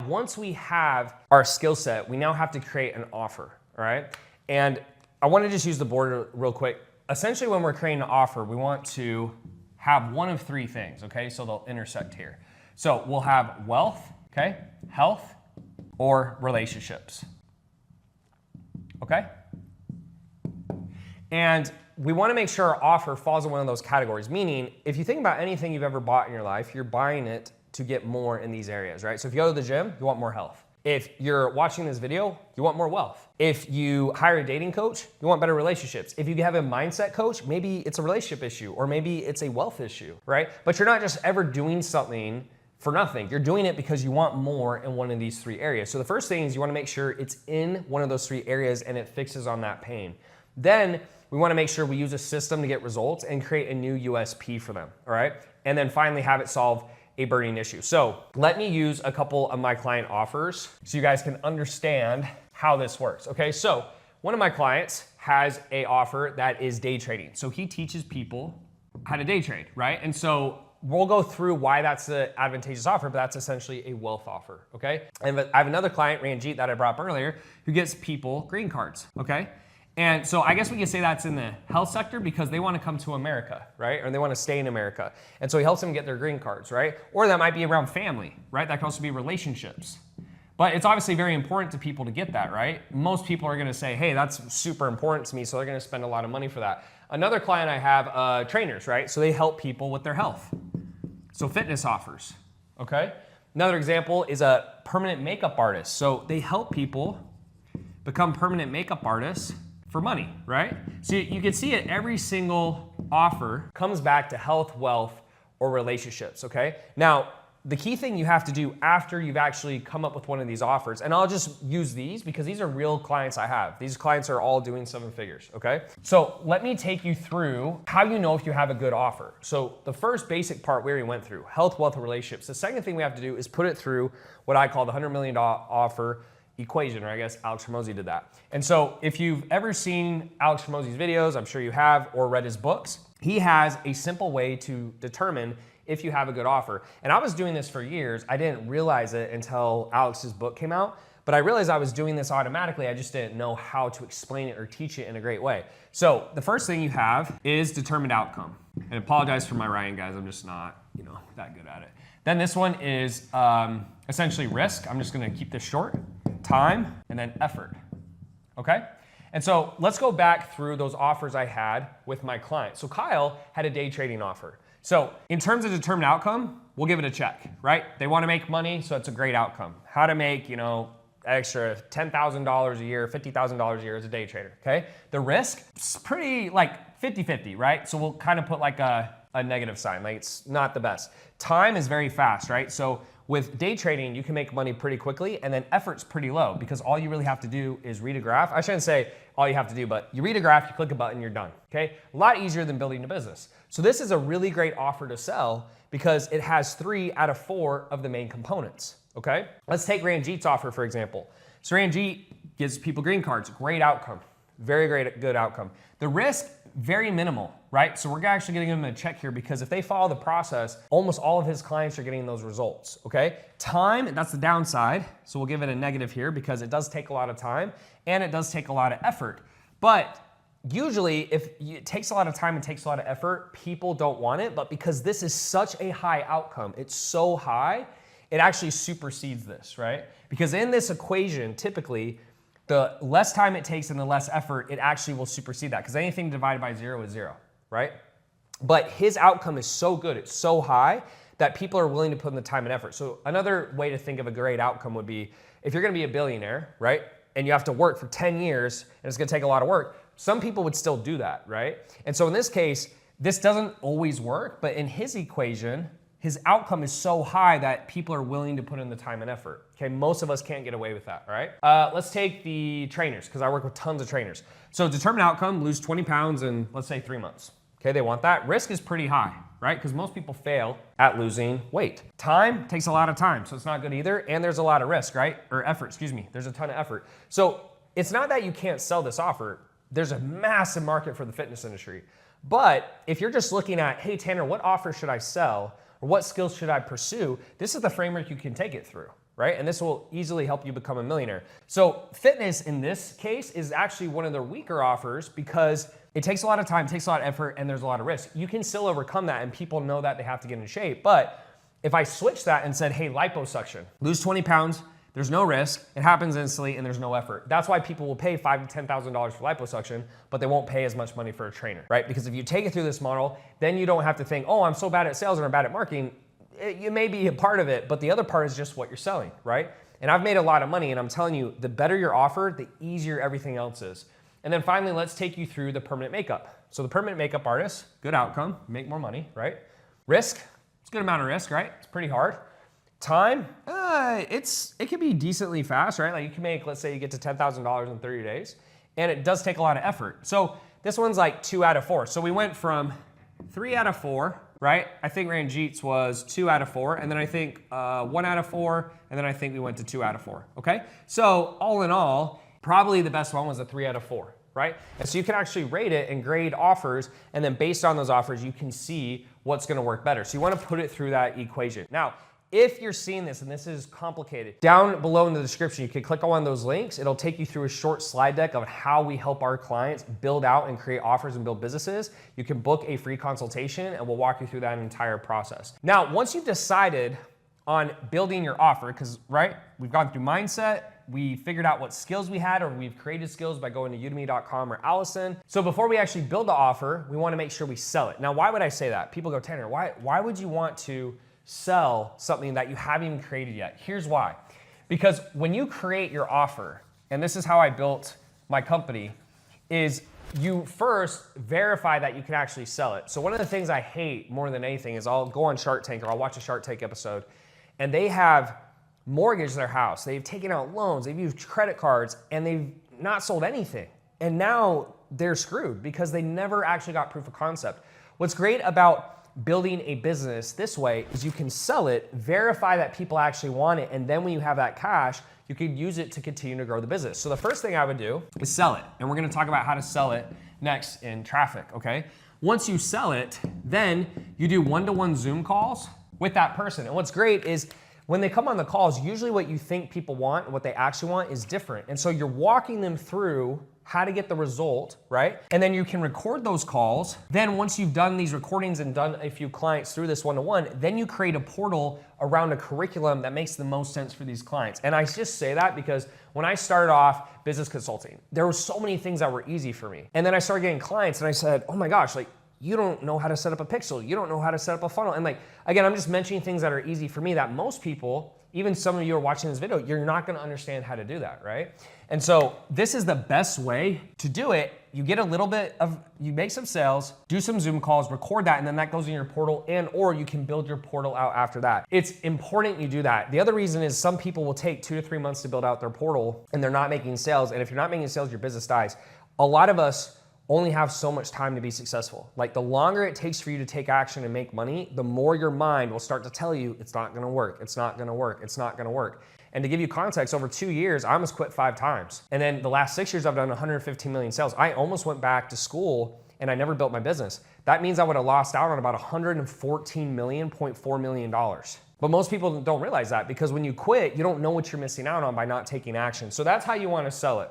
once we have our skill set, we now have to create an offer, all right? And I want to just use the board real quick. Essentially, when we're creating an offer, we want to have one of three things, okay? So they'll intersect here. So we'll have wealth, okay, health, or relationships, okay? And we want to make sure our offer falls in one of those categories, meaning if you think about anything you've ever bought in your life, you're buying it to get more in these areas, right? So if you go to the gym, you want more health. If you're watching this video, you want more wealth. If you hire a dating coach, you want better relationships. If you have a mindset coach, maybe it's a relationship issue or maybe it's a wealth issue, right? But you're not just ever doing something for nothing. You're doing it because you want more in one of these three areas. So the first thing is you want to make sure it's in one of those three areas and it fixes on that pain. Then we want to make sure we use a system to get results and create a new USP for them, all right? And then finally have it solve a burning issue. So let me use a couple of my client offers so you guys can understand how this works, okay? So one of my clients has a offer that is day trading. So he teaches people how to day trade, right? And so we'll go through why that's an advantageous offer, but that's essentially a wealth offer, okay? And I have another client, Ranjit, that I brought up earlier, who gets people green cards, okay? And so I guess we can say that's in the health sector because they want to come to America, right? Or they want to stay in America. And so he helps them get their green cards, right? Or that might be around family, right? That can also be relationships. But it's obviously very important to people to get that, right? Most people are going to say, hey, that's super important to me, so they're going to spend a lot of money for that. Another client I have, trainers, right? So they help people with their health. So fitness offers, okay? Another example is a permanent makeup artist. So they help people become permanent makeup artists for money, right? So you can see it, every single offer comes back to health, wealth, or relationships, okay? Now, the key thing you have to do after you've actually come up with one of these offers, and I'll just use these because these are real clients I have. These clients are all doing 7 figures, okay? So let me take you through how you know if you have a good offer. So the first basic part we already went through, health, wealth, and relationships. The second thing we have to do is put it through what I call the $100 million offer equation, or I guess Alex Hormozi did that. And so if you've ever seen Alex Hormozi's videos, I'm sure you have, or read his books, he has a simple way to determine if you have a good offer. And I was doing this for years. I didn't realize it until Alex's book came out, but I realized I was doing this automatically. I just didn't know how to explain it or teach it in a great way. So the first thing you have is determined outcome. And I apologize for my writing, guys. I'm just not, that good at it. Then this one is essentially risk. I'm just gonna keep this short. Time, and then effort, okay? And so let's go back through those offers I had with my client. So Kyle had a day trading offer. So in terms of determined outcome, we'll give it a check, right? They want to make money, so it's a great outcome. How to make, extra $10,000 a year, $50,000 a year as a day trader, okay? The risk, it's pretty like 50-50, right? So we'll kind of put like a negative sign, like it's not the best. Time is very fast, right? So with day trading, you can make money pretty quickly, and then effort's pretty low because all you really have to do is read a graph. I shouldn't say all you have to do, but you read a graph, you click a button, you're done, okay? A lot easier than building a business. So this is a really great offer to sell because it has 3 out of 4 of the main components, okay? Let's take Ranjit's offer, for example. So Ranjit gives people green cards, great outcome, very great, good outcome. The risk, very minimal, right? So we're actually getting them a check here because if they follow the process, almost all of his clients are getting those results, okay? Time, that's the downside. So we'll give it a negative here because it does take a lot of time and it does take a lot of effort. But usually if it takes a lot of time and takes a lot of effort, people don't want it. But because this is such a high outcome, it's so high, it actually supersedes this, right? Because in this equation, typically, the less time it takes and the less effort, it actually will supersede that because anything divided by 0 is 0, right? But his outcome is so good, it's so high that people are willing to put in the time and effort. So another way to think of a great outcome would be if you're gonna be a billionaire, right? And you have to work for 10 years and it's gonna take a lot of work, some people would still do that, right? And so in this case, this doesn't always work, but in his equation, his outcome is so high that people are willing to put in the time and effort. Okay, most of us can't get away with that, right? Let's take the trainers, because I work with tons of trainers. So determined outcome, lose 20 pounds in, let's say, 3 months. Okay, they want that. Risk is pretty high, right? Because most people fail at losing weight. Time takes a lot of time, so it's not good either. And there's a lot of risk, right? Or effort, excuse me. There's a ton of effort. So it's not that you can't sell this offer. There's a massive market for the fitness industry. But if you're just looking at, hey, Tanner, what offer should I sell? Or what skills should I pursue? This is the framework you can take it through, right? And this will easily help you become a millionaire. So fitness in this case is actually one of their weaker offers because it takes a lot of time, takes a lot of effort, and there's a lot of risk. You can still overcome that, and people know that they have to get in shape. But if I switch that and said, hey, liposuction, lose 20 pounds, there's no risk, it happens instantly, and there's no effort. That's why people will pay $5,000 to $10,000 for liposuction, but they won't pay as much money for a trainer, right? Because if you take it through this model, then you don't have to think, oh, I'm so bad at sales and I'm bad at marketing. You may be a part of it, but the other part is just what you're selling, right? And I've made a lot of money, and I'm telling you, the better your offer, the easier everything else is. And then finally, let's take you through the permanent makeup. So the permanent makeup artist, good outcome, make more money, right? Risk, it's a good amount of risk, right? It's pretty hard. Time, it can be decently fast, right? Like you can make, let's say you get to $10,000 in 30 days, and it does take a lot of effort. So this one's like 2 out of 4. So we went from 3 out of 4, right? I think Ranjit's was 2 out of 4, and then I think 1 out of 4, and then I think we went to 2 out of 4, okay? So all in all, probably the best one was a 3 out of 4, right? And so you can actually rate it and grade offers, and then based on those offers, you can see what's gonna work better. So you wanna put it through that equation. Now, if you're seeing this and this is complicated, down below in the description, you can click on one of those links. It'll take you through a short slide deck of how we help our clients build out and create offers and build businesses. You can book a free consultation and we'll walk you through that entire process. Now, once you've decided on building your offer, because right, we've gone through mindset, we figured out what skills we had, or we've created skills by going to udemy.com or Allison. So before we actually build the offer, we wanna make sure we sell it. Now, why would I say that? People go, Tanner, why would you want to sell something that you haven't even created yet? Here's why. Because when you create your offer, and this is how I built my company, is you first verify that you can actually sell it. So one of the things I hate more than anything is I'll go on Shark Tank or I'll watch a Shark Tank episode, and they have mortgaged their house, they've taken out loans, they've used credit cards, and they've not sold anything. And now they're screwed because they never actually got proof of concept. What's great about building a business this way is you can sell it, verify that people actually want it, and then when you have that cash, you can use it to continue to grow the business. So the first thing I would do is sell it. And we're gonna talk about how to sell it next in traffic, okay? Once you sell it, then you do one-to-one Zoom calls with that person. And what's great is when they come on the calls, usually what you think people want and what they actually want is different. And so you're walking them through how to get the result, right? And then you can record those calls. Then once you've done these recordings and done a few clients through this one-to-one, then you create a portal around a curriculum that makes the most sense for these clients. And I just say that because when I started off business consulting, there were so many things that were easy for me. And then I started getting clients and I said, oh my gosh, like, you don't know how to set up a pixel. You don't know how to set up a funnel. And like, again, I'm just mentioning things that are easy for me that most people, even some of you are watching this video, you're not gonna understand how to do that, right? And so this is the best way to do it. You get a little bit of, you make some sales, do some Zoom calls, record that, and then that goes in your portal, and or you can build your portal out after that. It's important you do that. The other reason is some people will take 2 to 3 months to build out their portal and they're not making sales. And if you're not making sales, your business dies. A lot of us only have so much time to be successful. Like the longer it takes for you to take action and make money, the more your mind will start to tell you it's not gonna work, it's not gonna work, it's not gonna work. And to give you context, over 2 years, I almost quit 5 times. And then the last 6 years, I've done 115 million sales. I almost went back to school and I never built my business. That means I would have lost out on about $114.4 million. But most people don't realize that because when you quit, you don't know what you're missing out on by not taking action. So that's how you wanna sell it.